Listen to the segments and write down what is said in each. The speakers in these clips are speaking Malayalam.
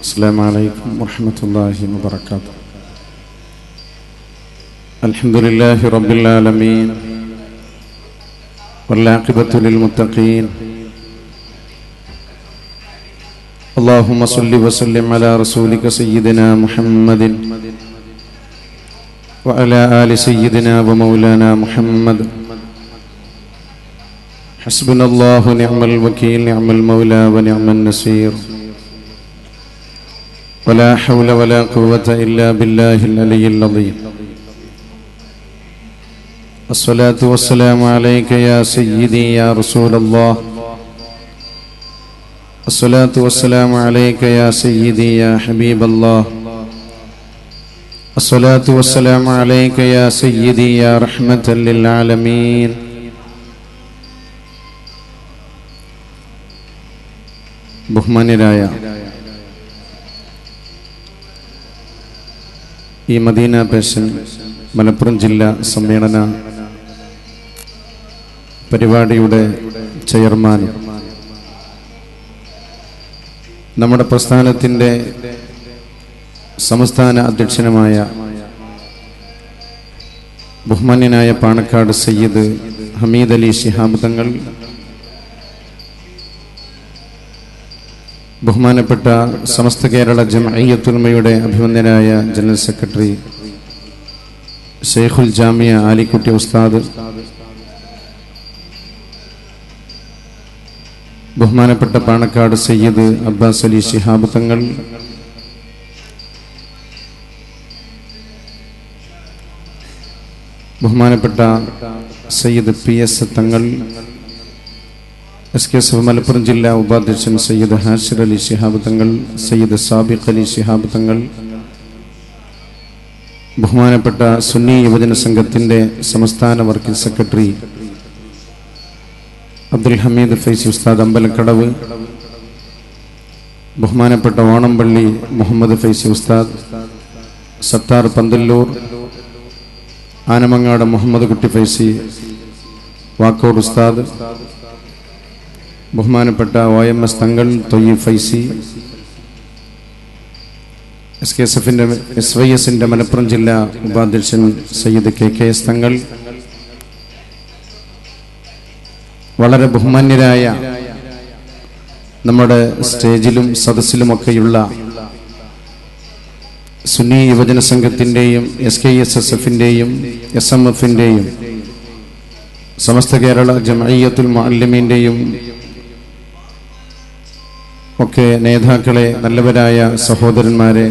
السلام عليكم ورحمة الله وبركاته. الحمد لله رب العالمين والعاقبة للمتقين. اللهم صل وسلم على رسولك سيدنا محمد وعلى آل سيدنا ومولانا محمد. حسبنا الله نعم الوكيل نعم المولى ونعم النصير. ولا حول ولا قوة إلا بالله العلي العظيم. الصلاة والسلام عليك يا سيدي يا رسول الله. الصلاة والسلام عليك يا سيدي يا حبيب الله. الصلاة والسلام عليك يا سيدي يا رحمة للعالمين. ബഹുമാന്യരായ ഈ മദീന പേഷൻ മലപ്പുറം ജില്ലാ സമ്മേളന പരിപാടിയുടെ ചെയർമാനും നമ്മുടെ പ്രസ്ഥാനത്തിൻ്റെ സംസ്ഥാന അധ്യക്ഷനുമായ ബഹുമാന്യനായ പാണക്കാട് സയ്യിദ് ഹമീദ് അലി ശിഹാബ് തങ്ങൾ, ബഹുമാനപ്പെട്ട സമസ്ത കേരള ജംഇയ്യത്തുൽ ഉലമയുടെ അഭിവന്ദനായ ജനറൽ സെക്രട്ടറി ശൈഖുൽ ജാമിയ ആലിക്കുട്ടി ഉസ്താദ്, ബഹുമാനപ്പെട്ട പാണക്കാട് സയ്യിദ് അബ്ബാസ് അലി ശിഹാബ് തങ്ങൾ, ബഹുമാനപ്പെട്ട സയ്യിദ് PS തങ്ങൾ, SKSF മലപ്പുറം ജില്ലാ ഉപാധ്യക്ഷൻ സയ്യിദ് ഹാഷിർ അലി ശിഹാബ് തങ്ങൾ, സയ്യിദ് സാബിഖ് അലി ശിഹാബ് തങ്ങൾ, ബഹുമാനപ്പെട്ട സുന്നി യുവജന സംഘത്തിൻ്റെ സംസ്ഥാന വർക്കിംഗ് സെക്രട്ടറി അബ്ദുൽ ഹമീദ് ഫൈസി ഉസ്താദ് അമ്പലക്കടവ്, ബഹുമാനപ്പെട്ട വാണംപള്ളി മുഹമ്മദ് ഫൈസി ഉസ്താദ്, സത്താർ പന്തല്ലൂർ, ആനമങ്ങാട് മുഹമ്മദ് കുട്ടി ഫൈസി, വാക്കോട് ഉസ്താദ്, ബഹുമാനപ്പെട്ട OMS തങ്ങൾ, തൊയ്യീബ് ഫൈസി, SKSFന്റെ SYSന്റെ മലപ്പുറം ജില്ലാ ഉപാധ്യക്ഷൻ സയ്യിദ് KKS തങ്ങൾ, വളരെ ബഹുമാന്യരായ നമ്മുടെ സ്റ്റേജിലും സദസ്സിലുമൊക്കെയുള്ള സുന്നി യുവജന സംഘത്തിൻ്റെയും SKSSFന്റെയും SMFന്റെയും സമസ്ത കേരള ജംഇയ്യത്തുൽ മുഅല്ലിമീൻ്റെയും ഒക്കെ നേതാക്കളെ, നല്ലവരായ സഹോദരന്മാരെ,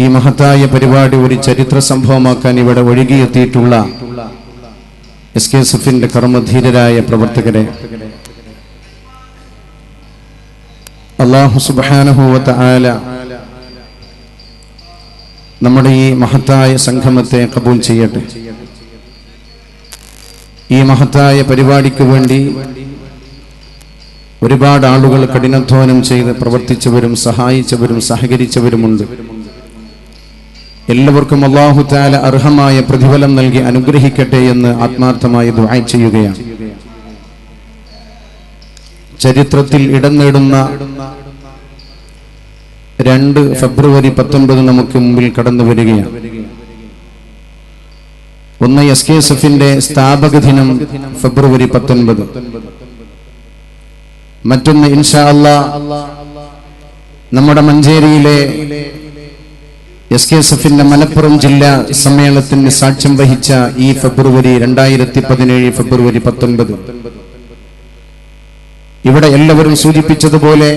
ഈ മഹത്തായ പരിപാടി ഒരു ചരിത്ര സംഭവമാക്കാൻ ഇവിടെ ഒഴുകിയെത്തിയിട്ടുള്ള SKSFന്റെ കർമ്മധീരരായ പ്രവർത്തകരെ, അല്ലാഹു സുബ്ഹാനഹു വ തആല നമ്മുടെ ഈ മഹത്തായ സംഗമത്തെ കബൂൽ ചെയ്യട്ടെ. ഈ മഹത്തായ പരിപാടിക്ക് വേണ്ടി ഒരുപാട് ആളുകൾ കഠിനാധ്വാനം ചെയ്ത് പ്രവർത്തിച്ചവരും സഹായിച്ചവരും സഹകരിച്ചവരുമുണ്ട്. എല്ലാവർക്കും അല്ലാഹു തആല അർഹമായ പ്രതിഫലം നൽകി അനുഗ്രഹിക്കട്ടെ എന്ന് ആത്മാർത്ഥമായി ദുആ ചെയ്യുകയാണ്. ചരിത്രത്തിൽ ഇടം നേടുന്ന 2 ഫെബ്രുവരി 19 നമുക്ക് മുമ്പിൽ കടന്നു വരികയാണ്. ഒന്ന് SKSFന്റെ സ്ഥാപക ദിനം ഫെബ്രുവരി 19, മറ്റൊന്ന് ഇൻഷാ അല്ലാഹ് നമ്മുടെ മഞ്ചേരിയിലെ SKSFന്റെ മലപ്പുറം ജില്ലാ സമ്മേളനത്തിന് സാക്ഷ്യം വഹിച്ച ഈ 2017 ഫെബ്രുവരി 19. ഇവിടെ എല്ലാവരും സൂചിപ്പിച്ചതുപോലെ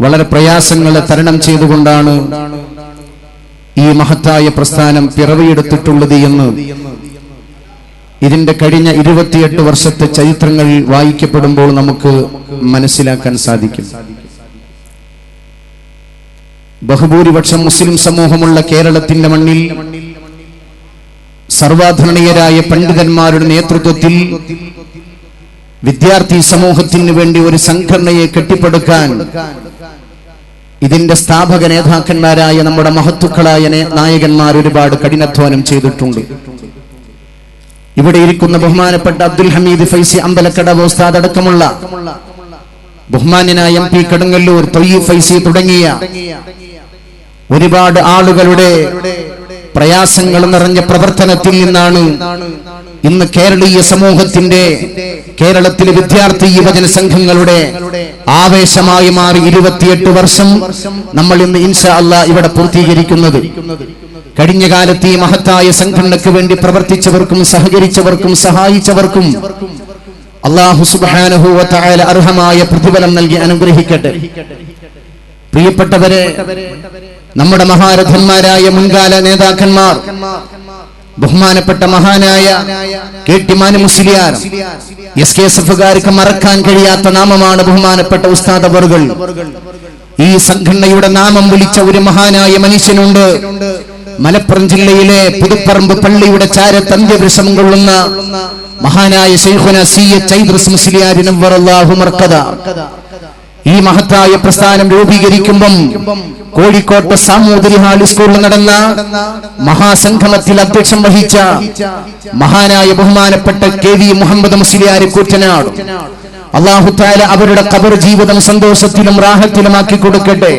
വളരെ പ്രയാസങ്ങളെ തരണം ചെയ്തുകൊണ്ടാണ് ഈ മഹത്തായ പ്രസ്ഥാനം പിറവിയെടുത്തിട്ടുള്ളത് എന്ന് ഇതിന്റെ കഴിഞ്ഞ 28 വർഷത്തെ ചരിത്രങ്ങൾ വായിക്കപ്പെടുമ്പോൾ നമുക്ക് മനസ്സിലാക്കാൻ സാധിക്കും. ബഹുഭൂരിപക്ഷം മുസ്ലിം സമൂഹമുള്ള കേരളത്തിന്റെ മണ്ണിൽ സർവാധരണീയരായ പണ്ഡിതന്മാരുടെ നേതൃത്വത്തിൽ വിദ്യാർത്ഥി സമൂഹത്തിന് വേണ്ടി ഒരു സംഘടനയെ കെട്ടിപ്പടുക്കാൻ ഇതിന്റെ സ്ഥാപക നേതാക്കന്മാരായ നമ്മുടെ മഹത്തുക്കളായ നായകന്മാർ ഒരുപാട് കഠിനാധ്വാനം ചെയ്തിട്ടുണ്ട്. ഇവിടെ ഇരിക്കുന്ന ബഹുമാനപ്പെട്ട അബ്ദുൽ ഹമീദ് ഫൈസി അമ്പലക്കടവ് ഉസ്താദ് അടക്കമുള്ള ബഹുമാന്യനായ MP കടുങ്ങല്ലൂർ തൊയ്യിഫ് ഫൈസി തുടങ്ങിയ ഒരുപാട് ആളുകളുടെ പ്രയാസങ്ങൾ നിറഞ്ഞ പ്രവർത്തനത്തിൽ നിന്നാണ് ഇന്ന് കേരളീയ സമൂഹത്തിന്റെ, കേരളത്തിലെ വിദ്യാർത്ഥി യുവജന സംഘങ്ങളുടെ ആവേശമായി മാറി 28 വർഷം നമ്മൾ ഇന്ന് ഇൻഷാ അല്ലാഹ് ഇവിടെ പൂർത്തീകരിക്കുന്നത്. കഴിഞ്ഞ കാലത്ത് ഈ മഹത്തായ സംഘടനയ്ക്ക് വേണ്ടി പ്രവർത്തിച്ചവർക്കും സഹകരിച്ചവർക്കും സഹായിച്ചവർക്കും അല്ലാഹു സുബ്ഹാനഹു വ തആല അർഹമായ പ്രതിഫലം നൽകി അനുഗ്രഹിക്കട്ടെ. പ്രിയപ്പെട്ടവരെ, നമ്മുടെ മഹാരഥന്മാരായ മുൻകാല നേതാക്കന്മാർ, ബഹുമാനപ്പെട്ട മഹാനായ KT മാനു മുസ്ലിയാർ, SKSF-കാർക്ക് മറക്കാൻ കഴിയാത്ത നാമമാണ് ബഹുമാനപ്പെട്ട ഉസ്താദ് അവറുകൾ. ഈ സംഘടനയുടെ നാമം വിളിച്ച ഒരു മഹാനായ മനുഷ്യനുണ്ട്. മലപ്പുറം ജില്ലയിലെ പുതുപ്പറമ്പ് പള്ളിയുടെ ചാരത്ത് അന്ത്യവൃഷം കൊള്ളുന്ന മഹാനായ ശൈഖുന CH ഇദ്രീസ് മുസ്ലിയാർ നവ്വറല്ലാഹു മർക്കദ. ഈ മഹത്തായ പ്രസ്ഥാനം രൂപീകരിക്കുമ്പം കോഴിക്കോട്ട് സാമൂതിരി ഹാൾ സ്കൂളിൽ നടന്ന മഹാസംഗമത്തിൽ അധ്യക്ഷം വഹിച്ച മഹാനായ ബഹുമാനപ്പെട്ട KV മുഹമ്മദ് മുസ്ലിയാർ കൂറ്റനാട്, അല്ലാഹു തആല അവരുടെ ഖബർ ജീവിതം സന്തോഷത്തിലും റാഹത്തിലുമാക്കി കൊടുക്കട്ടെ.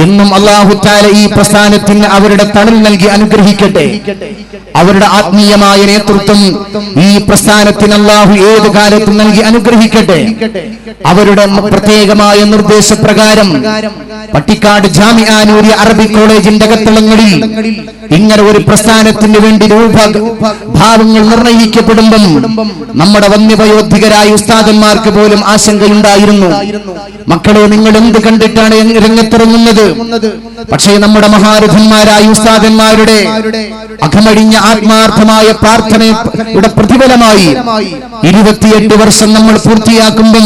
എന്നും അല്ലാഹു തആല ഈ പ്രസ്ഥാനത്തിന് അവരുടെ തണൽ നൽകി അനുഗ്രഹിക്കട്ടെ. അവരുടെ ആത്മീയമായ നേതൃത്വം ഈ പ്രസ്ഥാനത്തിന് അല്ലാഹു ഏത് കാലത്തും നൽകി അനുഗ്രഹിക്കട്ടെ. അവരുടെ പ്രത്യേകമായ നിർദ്ദേശപ്രകാരം പട്ടിക്കാട് ജാമിഅ നൂരിയ അറബി കോളേജിന്റെ അകത്തളങ്ങളിൽ ഇങ്ങനെ ഒരു പ്രസ്ഥാനത്തിന് വേണ്ടി ഭാവങ്ങൾ നിർണയിക്കപ്പെടുമ്പം നമ്മുടെ വന്യവയോധികരായ ഉസ്താദന്മാർക്ക് പോലും ആശങ്കയുണ്ടായിരുന്നു. മക്കളെ, നിങ്ങൾ എന്ത് കണ്ടിട്ടാണ് രംഗത്തിറങ്ങുന്നത്? പക്ഷേ നമ്മുടെ മഹാരഥന്മാരായ ഉസ്താദന്മാരുടെ അകമഴിഞ്ഞ ആത്മാർത്ഥമായ പ്രാർത്ഥനയുടെ പ്രതിഫലമായി 28 വർഷം നമ്മൾ പൂർത്തിയാക്കുമ്പം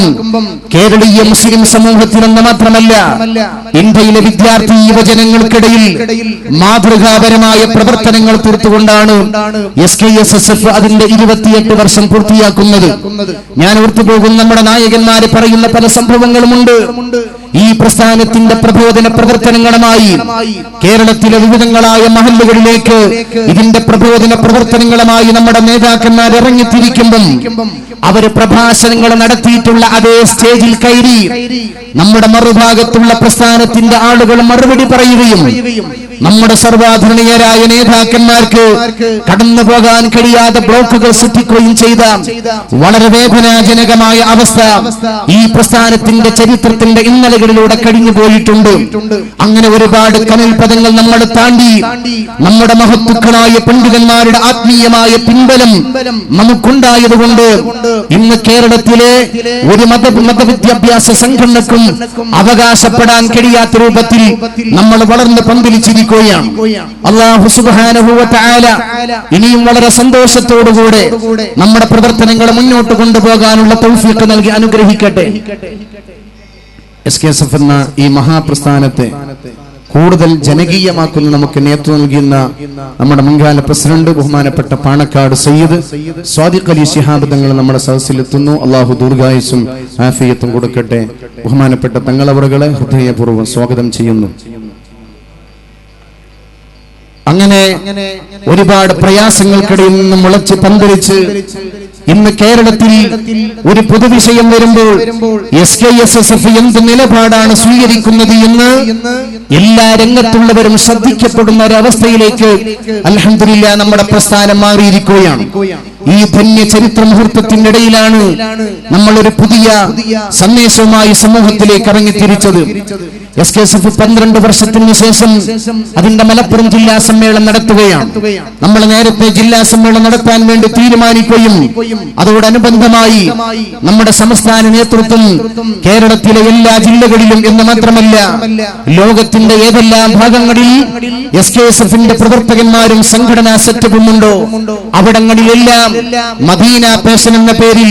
കേരളീയ മുസ്ലിം സമൂഹത്തിനെന്ന് മാത്രമല്ല ഇന്ത്യയിലെ വിദ്യാർത്ഥി യുവജനങ്ങൾക്കിടയിൽ മാതൃകാപരമായ പ്രവർത്തനങ്ങൾ തീർത്തുകൊണ്ടാണ് SKSSF അതിന്റെ 28 വർഷം പൂർത്തിയാക്കുന്നത്. ഞാൻ ഓർത്തുപോകുന്ന നമ്മുടെ നായകന്മാരെ പറയുന്ന പല സംഭവങ്ങളുമുണ്ട്. ഈ പ്രസ്ഥാനത്തിന്റെ പ്രബോധന പ്രവർത്തനങ്ങളുമായി കേരളത്തിലെ വിവിധങ്ങളായ മഹല്ലുകളിലേക്ക് ഇതിന്റെ പ്രബോധന പ്രവർത്തനങ്ങളുമായി നമ്മുടെ നേതാക്കന്മാർ ഇറങ്ങിത്തിരിക്കുമ്പം അവര് പ്രഭാഷണങ്ങൾ നടത്തിയിട്ടുള്ള അതേ സ്റ്റേജിൽ കയറി നമ്മുടെ മറുഭാഗത്തുള്ള പ്രസ്ഥാനത്തിന്റെ ആളുകൾ മറുപടി പറയുകയും നമ്മുടെ സർവാധരണീയരായ നേതാക്കന്മാർക്ക് കടന്നു പോകാൻ കഴിയാതെ ബ്ലോക്കുകൾ സൃഷ്ടിക്കുകയും ചെയ്ത വളരെ വേദനാജനകമായ അവസ്ഥ ഈ പ്രസ്ഥാനത്തിന്റെ ചരിത്രത്തിന്റെ ഇന്നലകളിലൂടെ കഴിഞ്ഞു പോയിട്ടുണ്ട്. അങ്ങനെ ഒരുപാട് കനൽ പദങ്ങൾ നമ്മൾ താണ്ടി നമ്മുടെ മഹത്തുക്കളായ പണ്ഡിതന്മാരുടെ ആത്മീയമായ പിൻബലം നമുക്കുണ്ടായതുകൊണ്ട് ഇന്ന് കേരളത്തിലെ ഒരു മതവിദ്യാഭ്യാസ സംഘടനക്കും അവകാശപ്പെടാൻ കഴിയാത്ത രൂപത്തിൽ നമ്മൾ വളർന്ന് പന്തലിച്ചിരിക്കും. അല്ലാഹു സുബ്ഹാനഹു വ തആല ഇനിയും വളരെ സന്തോഷത്തോടുകൂടെ നമ്മുടെ പ്രവർത്തനങ്ങളെ മുന്നോട്ട് കൊണ്ടുപോകാനുള്ള തൗഫീഖ് നൽകി അനുഗ്രഹിക്കട്ടെ. SKSF എന്ന ഈ മഹാപ്രസ്ഥാനത്തെ കൂടുതൽ ജനകീയമാക്കുന്ന നമുക്ക് നേതൃത്വം നൽകുന്ന നമ്മുടെ മുൻകാല പ്രസിഡന്റ് ബഹുമാനപ്പെട്ട പാണക്കാട് സയ്യിദ് സ്വാദിഖ് അലി ശിഹാബ് തങ്ങൾ നമ്മുടെ സദസ്സിലെത്തുന്നു. അല്ലാഹു ദീർഘായുസ്സും ആഫിയത്തും കൊടുക്കട്ടെ. ബഹുമാനപ്പെട്ട തങ്ങളവറുകളെ ഹൃദയപൂർവ്വം സ്വാഗതം ചെയ്യുന്നു. അങ്ങനെ ഒരുപാട് പ്രയാസങ്ങൾക്കിടയിൽ നിന്ന് മുളച്ച് പന്തലിച്ച് ഇന്ന് കേരളത്തിൽ ഒരു പൊതുവിഷയം വരുമ്പോൾ SKSSF എന്ത് നിലപാടാണ് സ്വീകരിക്കുന്നത് എന്ന് എല്ലാ രംഗത്തുള്ളവരും ശ്രദ്ധിക്കപ്പെടുന്ന ഒരവസ്ഥയിലേക്ക് അൽഹംദുലില്ലാ നമ്മുടെ പ്രസ്ഥാനം മാറിയിരിക്കുകയാണ്. ഈ ധന്യ ചരിത്ര മുഹൂർത്തത്തിന്റെ ഇടയിലാണ് നമ്മൾ ഒരു പുതിയ സന്ദേശവുമായി സമൂഹത്തിലേക്ക് ഇറങ്ങിത്തിരിച്ചത്. SKSF 12 വർഷത്തിന് ശേഷം അതിന്റെ മലപ്പുറം ജില്ലാ സമ്മേളനം നടത്തുകയാണ്. നമ്മൾ നേരത്തെ ജില്ലാ സമ്മേളനം നടത്താൻ വേണ്ടി തീരുമാനിക്കുകയും അതോടനുബന്ധമായി നമ്മുടെ സംസ്ഥാന നേതൃത്വം കേരളത്തിലെ എല്ലാ ജില്ലകളിലും എന്ന് മാത്രമല്ല ലോകത്തിന്റെ ഏതെല്ലാം ഭാഗങ്ങളിൽ SKSF-ന്റെ പ്രവർത്തകന്മാരും സംഘടനാ സെറ്റപ്പും ഉണ്ടോ അവിടങ്ങളിലെല്ലാം മദീന പേഷൻ എന്ന പേരിൽ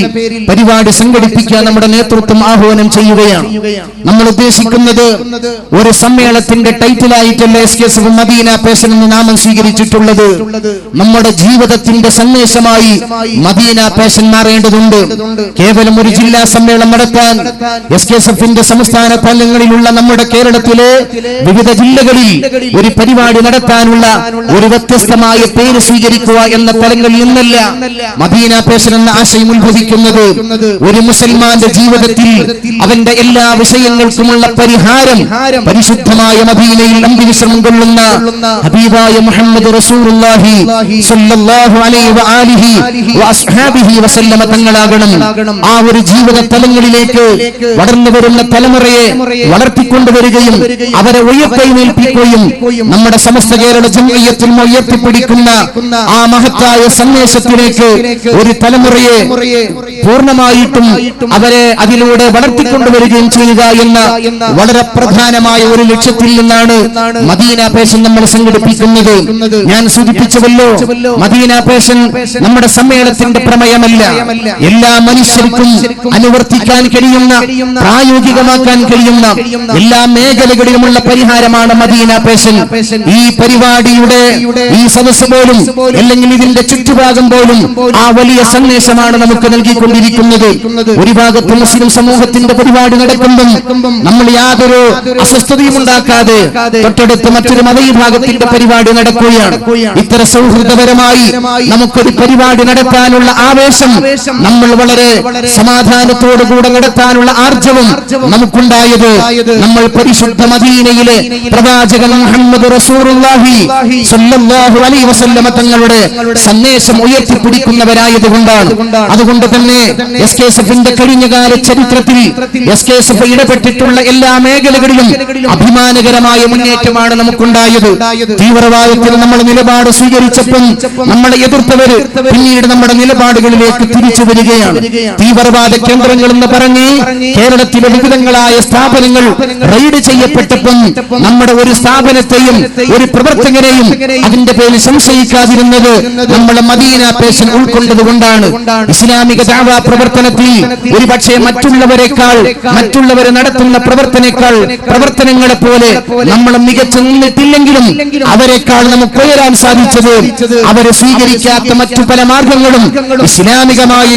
പരിപാടി സംഘടിപ്പിക്കാൻ നമ്മുടെ നേതൃത്വം ആഹ്വാനം ചെയ്യുകയാണ്. നമ്മൾ ഉദ്ദേശിക്കുന്നത് ഒരു സമ്മേളനത്തിന്റെ ടൈറ്റിലായിട്ടല്ല SKSF മദീന പേഷൻ എന്ന് നാമം സ്വീകരിച്ചിട്ടുള്ളത്. നമ്മുടെ ജീവിതത്തിന്റെ സന്ദേശമായി മദീന പേഷൻ മാറേണ്ടതുണ്ട്. കേവലം ഒരു ജില്ലാ സമ്മേളനം നടത്താൻ SKSFന്റെ സംസ്ഥാന തലങ്ങളിലുള്ള നമ്മുടെ കേരളത്തിലെ വിവിധ ജില്ലകളിൽ ഒരു പരിപാടി നടത്താനുള്ള ഒരു വ്യത്യസ്തമായ പേര് സ്വീകരിക്കുക എന്ന തലങ്ങളിൽ നിന്നല്ല മദീന പേഷൻ എന്ന ആശയം ഉത്ഭവിക്കുന്നത്. ഒരു മുസൽമാന്റെ ജീവിതത്തിൽ അവന്റെ എല്ലാ വിഷയങ്ങൾക്കുമുള്ള പരിഹാരം പരിശുദ്ധമായ മദീനയിൽ അന്തിവിശ്രമം കൊള്ളുന്ന ഹബീബായ മുഹമ്മദ് റസൂലുള്ളാഹി സ്വല്ലല്ലാഹു അലൈഹി വആലിഹി വഅസ്ഹാബിഹി വസല്ലമ തങ്ങളാകണം. ആ ഒരു ജീവിത തലങ്ങളിലേക്ക് വളർന്നു വരുന്ന തലമുറയെ വളർത്തിക്കൊണ്ടുവരികയും അവരെ ഉയർത്തെഴുന്നേൽപ്പിക്കുകയും നമ്മുടെ സമസ്ത കേരള ജംഇയ്യത്തുൽ ഉയർത്തിപ്പിടിക്കുന്ന ആ മഹത്തായ സന്ദേശത്തിലേക്ക് ഒരു തലമുറയെ പൂർണ്ണമായിട്ടും അവരെ അതിലൂടെ വളർത്തിക്കൊണ്ടുവരികയും ചെയ്യുക എന്ന വളരെ പ്രധാനമായ ഒരു ലക്ഷ്യത്തിൽ നിന്നാണ് മദീന പേഷൻ നമ്മൾ സംഘടിപ്പിക്കുന്നത്. ഞാൻ സൂചിപ്പിച്ചുവല്ലോ, മദീന പേഷൻ നമ്മുടെ സമ്മേളനത്തിന്റെ പ്രമേയമല്ല. എല്ലാ മനുഷ്യർക്കും അനുവർത്തിക്കാൻ കഴിയുന്ന, പ്രായോഗികമാക്കാൻ കഴിയുന്ന എല്ലാ മേഖലകളിലുമുള്ള പരിഹാരമാണ് മദീന പേഷൻ. ഈ പരിപാടിയുടെ ഈ സദസ്സ് പോലും അല്ലെങ്കിൽ ഇതിന്റെ ചുറ്റുഭാഗം പോലും ആ വലിയ സന്ദേശമാണ് നമുക്ക് നൽകിക്കൊണ്ടിരിക്കുന്നത്. ഒരു ഭാഗത്ത് മുസ്ലിം സമൂഹത്തിന്റെ പരിപാടി നടക്കുമ്പം നമ്മൾ യാതൊരു അസ്വസ്ഥതയും ഉണ്ടാക്കാതെ തൊട്ടടുത്ത് മറ്റൊരു മതവിഭാഗത്തിന്റെ പരിപാടി നടക്കുകയാണ്. ഇത്തരം സൗഹൃദപരമായി നമുക്കൊരു പരിപാടി നടത്താനുള്ള ആവേശം, നമ്മൾ വളരെ സമാധാനത്തോടുകൂടെ നടത്താനുള്ള ആർജവം നമുക്കുണ്ടായത് നമ്മൾ പരിശുദ്ധ മദീനയിലെ പ്രവാചകൻ മുഹമ്മദ് റസൂലുള്ളാഹി സ്വല്ലല്ലാഹു അലൈഹി വസല്ലമ തങ്ങളുടെ സന്ദേശം ഉയർത്തിപ്പിടിക്കുന്നവരായതുകൊണ്ടാണ്. അതുകൊണ്ട് തന്നെ SKSFന്റെ കഴിഞ്ഞകാല ചരിത്രത്തിൽ SKSF ഇടപെട്ടിട്ടുള്ള എല്ലാ മേഖലകളിലും അഭിമാനകരമായ മുന്നേറ്റമാണ് നമുക്കുണ്ടായത്. തീവ്രവാദത്തിന് നമ്മൾ നിലപാട് സ്വീകരിച്ചപ്പോൾ നമ്മളെ എതിർത്തവര് പിന്നീട് നമ്മുടെ നിലപാടുകളിലേക്ക് തിരിച്ചു വരികയാണ്. തീവ്രവാദ കേന്ദ്രങ്ങൾ എന്ന് പറഞ്ഞ് കേരളത്തിലെ വിവിധങ്ങളായ സ്ഥാപനങ്ങൾ റെയ്ഡ് ചെയ്യപ്പെട്ടപ്പോൾ നമ്മുടെ ഒരു സ്ഥാപനത്തെയും ഒരു പ്രവർത്തകരെയും അതിന്റെ പേരിൽ സംശയിക്കാതിരുന്നത് നമ്മളെ മദീന പേഷൻ ഉൾക്കൊണ്ടതുകൊണ്ടാണ്. ഇസ്ലാമിക ദഅവ പ്രവർത്തനത്തിൽ ഒരുപക്ഷെ മറ്റുള്ളവരെ നടത്തുന്ന പ്രവർത്തനങ്ങളെ പോലെ നമ്മൾ മികച്ചു നിന്നിട്ടില്ലെങ്കിലും അവരെക്കാൾ നമുക്ക് ഉയരാൻ സാധിച്ചത് അവരെ സ്വീകരിക്കാത്ത മറ്റു പല മാർഗങ്ങളും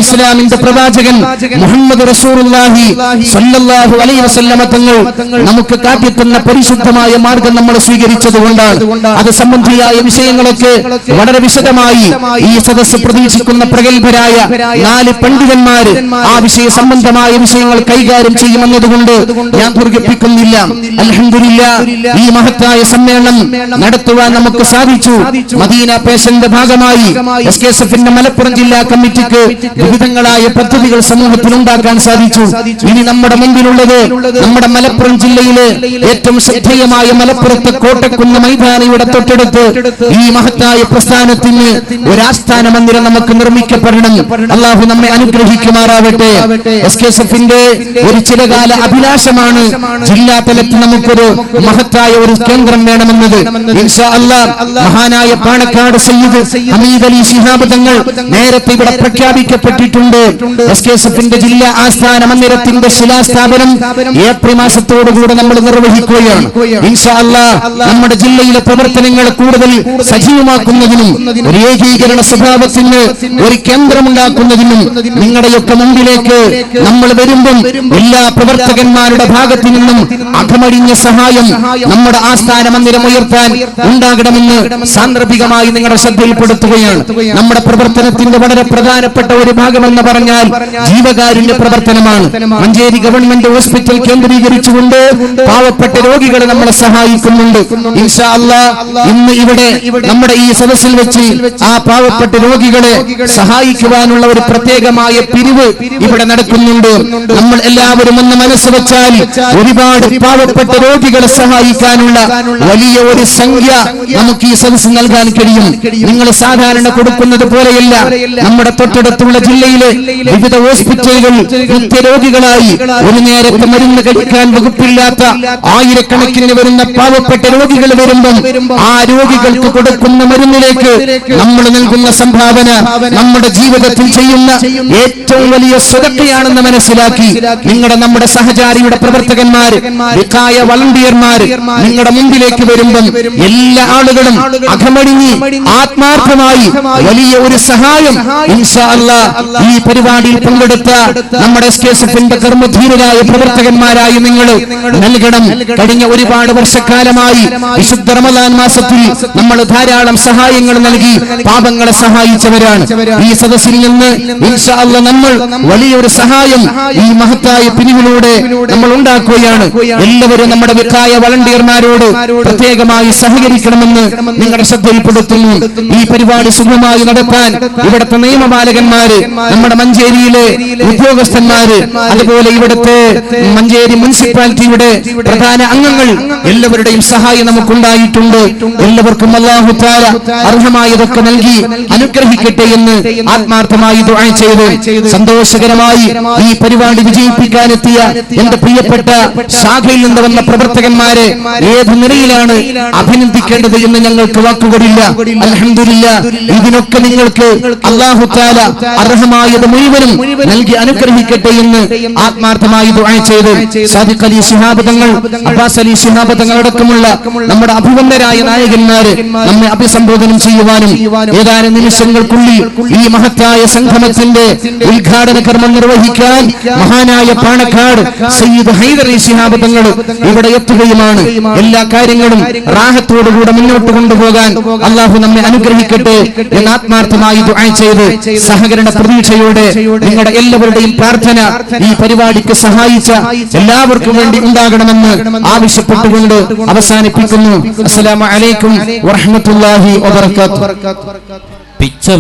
ഇസ്ലാമിന്റെ പ്രവാചകൻ മുഹമ്മദ് റസൂലുള്ളാഹി സ്വല്ലല്ലാഹു അലൈഹി വസല്ലമ തങ്ങൾ നമുക്ക് കാട്ടിത്തന്ന പരിശുദ്ധമായ മാർഗം നമ്മൾ സ്വീകരിച്ചതുകൊണ്ടാണ്. അത് സംബന്ധിയായ വിഷയങ്ങളൊക്കെ വളരെ വിശദമായി ഈ സദസ്സ് പ്രതീക്ഷിക്കുന്ന പ്രഗത്ഭരായ 4 പണ്ഡിതന്മാര് ആ വിഷയ സംബന്ധമായ വിഷയങ്ങൾ കൈകാര്യം ചെയ്യുമെന്നതുകൊണ്ട് ഞാൻ ദീർഘിപ്പിക്കുന്നില്ല. അൽഹംദുലില്ലാഹ്, ഈ മഹത്തായ സമ്മേളനം നടത്തുവാൻ നമുക്ക് സാധിച്ചു. മദീന പേഷന്റെ ഭാഗമായി SKSFന്റെ മലപ്പുറം ജില്ലാ കമ്മിറ്റിക്ക് വിവിധങ്ങളായ പദ്ധതികൾ സമൂഹത്തിൽ ഉണ്ടാക്കാൻ സാധിച്ചു. ഇനി നമ്മുടെ മുമ്പിലുള്ളത് നമ്മുടെ മലപ്പുറം ജില്ലയിലെ ഏറ്റവും ശ്രദ്ധേയമായ മലപ്പുറത്തെ കോട്ടക്കുന്ന് മൈതാനിയുടെ തൊട്ടടുത്ത് ഈ മഹത്തായ പ്രസ്ഥാനത്തിന് ഒരു ആസ്ഥാന മന്ദിരം നമുക്ക് നിർമ്മിക്കപ്പെടണം. അല്ലാഹു നമ്മെ അനുഗ്രഹിക്കുമാറാവട്ടെ. SKSFന്റെ ഒരു ചിരകാല അഭിലാഷമാണ് ജില്ലാ തലത്തിൽ നമുക്കൊരു മഹത്തായ ഒരു കേന്ദ്രം വേണമെന്നത്. ഇൻഷാ അല്ലാഹ് മഹാനായ പാണക്കാട് സയ്യിദ് ഹമീദ് അലി ശിഹാബ് തങ്ങൾ നേരത്തെ ഇവിടെ പ്രഖ്യാപിക്കപ്പെട്ടിട്ടുണ്ട്. SKSFന്റെ ജില്ലാ ആസ്ഥാന മന്ദിരത്തിന്റെ ശിലാസ്ഥാപനം ഏപ്രിൽ മാസത്തോടുകൂടെ നമ്മൾ നിർവഹിക്കുകയാണ്. ഇൻഷാ അല്ലാഹ് നമ്മുടെ ജില്ലയിലെ പ്രവർത്തനങ്ങൾ കൂടുതൽ സജീവമാക്കുന്നതിനും ഒരു ഏകീകരണ സ്വഭാവത്തിന് ഒരു കേന്ദ്രമുണ്ടാക്കുന്നതിനും നിങ്ങളുടെയൊക്കെ മുമ്പിലേക്ക് നമ്മൾ വരുമ്പം എല്ലാ പ്രവർത്തകന്മാരുടെ ഭാഗത്തു നിന്നും അകമഴിഞ്ഞ സഹായം നമ്മുടെ ആസ്ഥാന മന്ദിരം ഉയർത്താൻ ഉണ്ടാകണമെന്ന് സാന്ദർഭികമായി നിങ്ങളുടെ ശ്രദ്ധയിൽപ്പെടുത്തുകയാണ്. നമ്മുടെ പ്രവർത്തനത്തിന്റെ വളരെ പ്രധാനപ്പെട്ട ഒരു ഭാഗമെന്ന് പറഞ്ഞാൽ ജീവകാരുണ്യ പ്രവർത്തനമാണ്. മഞ്ചേരി ഗവൺമെന്റ് ഹോസ്പിറ്റൽ കേന്ദ്രീകരിച്ചുകൊണ്ട് പാവപ്പെട്ട രോഗികളെ നമ്മളെ സഹായിക്കുന്നുണ്ട്. ഇൻഷാ അല്ലാഹ് ഇന്ന് ഇവിടെ നമ്മുടെ ഈ സദസ്സിൽ വെച്ച് ആ പാവപ്പെട്ട രോഗികളെ സഹായിക്കുവാനുള്ള ഒരു പ്രത്യേകമായ പിരിവ് ഇവിടെ നടക്കുന്നുണ്ട്. നമ്മൾ എല്ലാവരും ഒന്ന് മനസ്സ് വെച്ചാൽ ഒരുപാട് പാവപ്പെട്ട രോഗികളെ സഹായിക്കാനുള്ള വലിയ ഒരു സംഖ്യ നമുക്ക് ഈ സദസ്സ് നൽകാൻ കഴിയും. നിങ്ങൾ സാധാരണ കൊടുക്കുന്നത് പോലെയല്ല. നമ്മുടെ തൊട്ടടുത്തുള്ള ജില്ലയിലെ വിവിധ ഹോസ്പിറ്റലുകൾ നിത്യരോഗികളായി ഒരു നേരത്തെ മരുന്ന് കഴിക്കാൻ വകുപ്പില്ലാത്ത ആയിരക്കണക്കിന് വരുന്ന പാവപ്പെട്ട രോഗികൾ വരുമ്പം ആ രോഗികൾക്ക് കൊടുക്കുന്ന മരുന്നിലേക്ക് നമ്മൾ നൽകുന്ന സംഭാവന നമ്മുടെ ജീവിതത്തിൽ ചെയ്യുന്ന ഏറ്റവും വലിയ സ്വതക്കയാണെന്ന് മനസ്സിലാക്കി നമ്മുടെ സഹചാരിയുടെ പ്രവർത്തകന്മാർ വിഖായ വളണ്ടിയർമാർ നിങ്ങളുടെ മുമ്പിലേക്ക് വരുമ്പം എല്ലാ ആളുകളും അകമടിഞ്ഞ് ആത്മാർത്ഥമായി വലിയ ഒരു സഹായം ഇൻഷാ അല്ലാഹ് ഈ പരിപാടിയിൽ പങ്കെടുത്ത നമ്മുടെ എസ്കെഎസ്എഫിന്റെ കർമ്മധീരരായ പ്രവർത്തകന്മാരായി നിങ്ങൾ നൽകണം. കഴിഞ്ഞ ഒരുപാട് വർഷക്കാലമായി വിശുദ്ധ റമദാൻ മാസത്തിൽ നമ്മൾ ധാരാളം സഹായങ്ങൾ നൽകി പാപങ്ങളെ സഹായിച്ചവരാണ്. ഈ സദസ്സിൽ നിന്ന് ഇൻഷാ അല്ലാഹ് നമ്മൾ വലിയൊരു സഹായം ഈ മഹത്തായ പിരിവിലൂടെ നമ്മൾ ഉണ്ടാക്കുകയാണ്. എല്ലാവരും നമ്മുടെ വിഖായ വളണ്ടിയർമാരോട് പ്രത്യേകമായി സഹകരിക്കണമെന്ന് നിങ്ങളുടെ ശ്രദ്ധയിൽപ്പെടുത്തുന്നു. ഈ പരിപാടി സുഗമമായി നടത്താൻ ഇവിടുത്തെ നിയമപാലകന്മാര്, നമ്മുടെ മഞ്ചേരിയിലെ ഉദ്യോഗസ്ഥന്മാര്, അതുപോലെ ഇവിടുത്തെ മഞ്ചേരി മുനിസിപ്പാലിറ്റിയുടെ പ്രധാന അംഗങ്ങൾ എല്ലാവരുടെയും സഹായം നമുക്കുണ്ടായിട്ടുണ്ട്. എല്ലാവർക്കും അല്ലാഹു തആല അർഹമായതൊക്കെ നൽകി അനുഗ്രഹിക്കട്ടെ എന്ന് ആത്മാർത്ഥമായി ദുആ ചെയ്ത് സന്തോഷകരമായി ഈ പരിപാടി വിജയിപ്പിക്കാനെത്തിയ എന്റെ പ്രിയപ്പെട്ട ശാഖയിൽ നിന്ന് വന്ന പ്രവർത്തകന്മാരെ ഏത് നിലയിലാണ് അഭിനന്ദിക്കേണ്ടത് എന്ന് ഞങ്ങൾക്ക് വാക്കുകളില്ല. അൽഹംദുലില്ലാഹ്, ഇതിനൊക്കെ നിങ്ങൾക്ക് അല്ലാഹു തആല അർഹമായത് മുഴുവനും നൽകി അനുഗ്രഹിക്കട്ടെ എന്ന് ആത്മാർത്ഥമായി ദുആ ചെയ്ത് സാദിഖ് അലി ശിഹാബ് തങ്ങൾ, അബ്ബാസ് അലി ശിഹാബ് തങ്ങൾ അടക്കമുള്ള നമ്മുടെ അഭിവന്ദരായ നായകന്മാരെ നമ്മെ അഭിസംബോധനം ചെയ്യുവാനും ഏതാനും നിമിഷങ്ങൾക്കുള്ളിൽ ഈ മഹത്തായ സംഗമത്തിന്റെ ഉദ്ഘാടന കർമ്മം നിർവഹിക്കാൻ മഹാനായ പാണക്കാട് സയ്യിദ് ഹൈദർ ശിഹാബ് തങ്ങൾ ഇവിടെ എത്തുകയുമാണ്. എല്ലാ കാര്യങ്ങളും റാഹത്തോടുകൂടെ മുന്നോട്ട് കൊണ്ടുപോകാൻ അല്ലാഹു നമ്മെ അനുഗ്രഹിക്കട്ടെ എന്ന് ആത്മാർത്ഥമായി ദുആ ചെയ്ത് സഹകരണ പ്രതീക്ഷയോടെ നിങ്ങളുടെ എല്ലാവരുടെയും പ്രാർത്ഥന ഈ പരിപാടിക്ക് സഹായിച്ച എല്ലാവർക്കും വേണ്ടി ഉണ്ടാകണമെന്ന് ആവശ്യപ്പെട്ടുകൊണ്ട് അവസാനിപ്പിക്കുന്നു. അസ്സലാമു അലൈക്കും വറഹ്മത്തുള്ളാഹി വബറകാതുഹു.